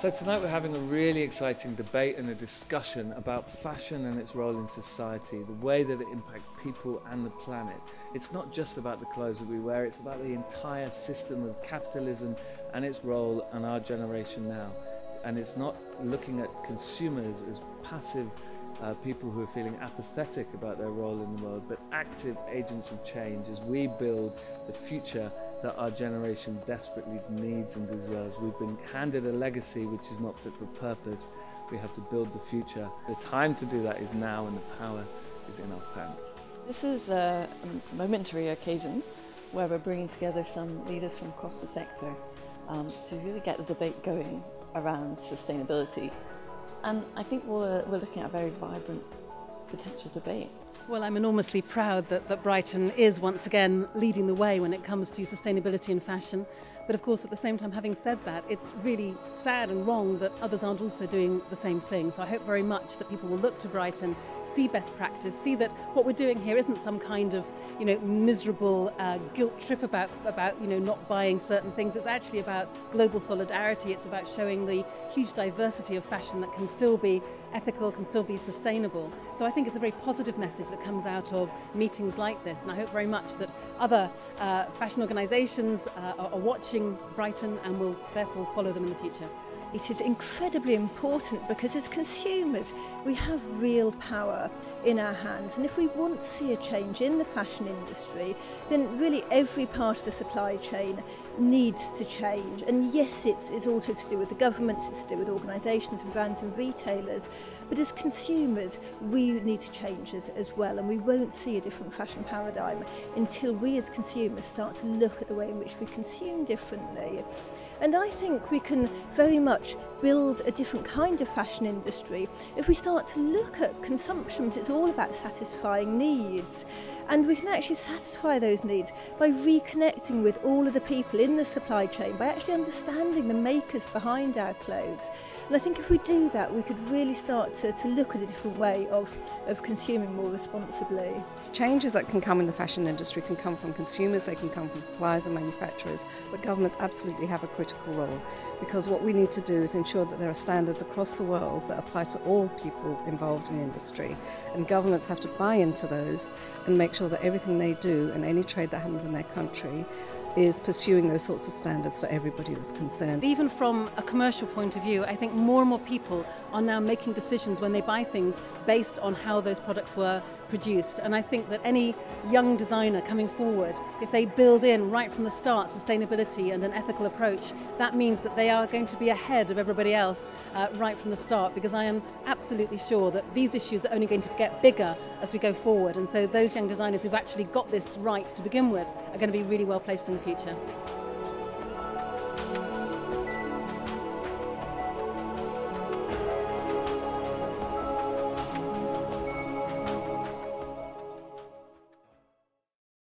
So tonight we're having a really exciting debate and a discussion about fashion and its role in society, the way that it impacts people and the planet. It's not just about the clothes that we wear, it's about the entire system of capitalism and its role and our generation now. And it's not looking at consumers as passive people who are feeling apathetic about their role in the world, but active agents of change as we build the future that our generation desperately needs and deserves. We've been handed a legacy which is not fit for purpose. We have to build the future. The time to do that is now, and the power is in our pants. This is a momentary occasion where we're bringing together some leaders from across the sector to really get the debate going around sustainability. And I think we're looking at a very vibrant potential debate. Well, I'm enormously proud that Brighton is once again leading the way when it comes to sustainability in fashion. But of course, at the same time, having said that, it's really sad and wrong that others aren't also doing the same thing. So I hope very much that people will look to Brighton, see best practice, see that what we're doing here isn't some kind of, miserable guilt trip about not buying certain things. It's actually about global solidarity. It's about showing the huge diversity of fashion that can still be ethical, can still be sustainable. So I think it's a very positive message that comes out of meetings like this, and I hope very much that other fashion organisations are watching Brighton and will therefore follow them in the future. It is incredibly important because as consumers we have real power in our hands, and if we want to see a change in the fashion industry, then really every part of the supply chain needs to change. And yes, it's all to do with the governments, it's to do with organisations and brands and retailers, but as consumers we need to change as well, and we won't see a different fashion paradigm until we as consumers start to look at the way in which we consume differently. And I think we can very much build a different kind of fashion industry if we start to look at consumption, because it's all about satisfying needs. And we can actually satisfy those needs by reconnecting with all of the people in the supply chain, by actually understanding the makers behind our clothes. And I think if we do that, we could really start to look at a different way of consuming more responsibly. Changes that can come in the fashion industry can come from consumers, they can come from suppliers and manufacturers, but governments absolutely have a critical role, because what we need to do is ensure that there are standards across the world that apply to all people involved in the industry, and governments have to buy into those and make sure that everything they do and any trade that happens in their country is pursuing those sorts of standards for everybody that's concerned. Even from a commercial point of view, I think more and more people are now making decisions when they buy things based on how those products were produced. And I think that any young designer coming forward, if they build in right from the start sustainability and an ethical approach, that means that they are going to be ahead of everybody else right from the start, because I am absolutely sure that these issues are only going to get bigger as we go forward. And so those young designers who've actually got this right to begin with are going to be really well placed in the future.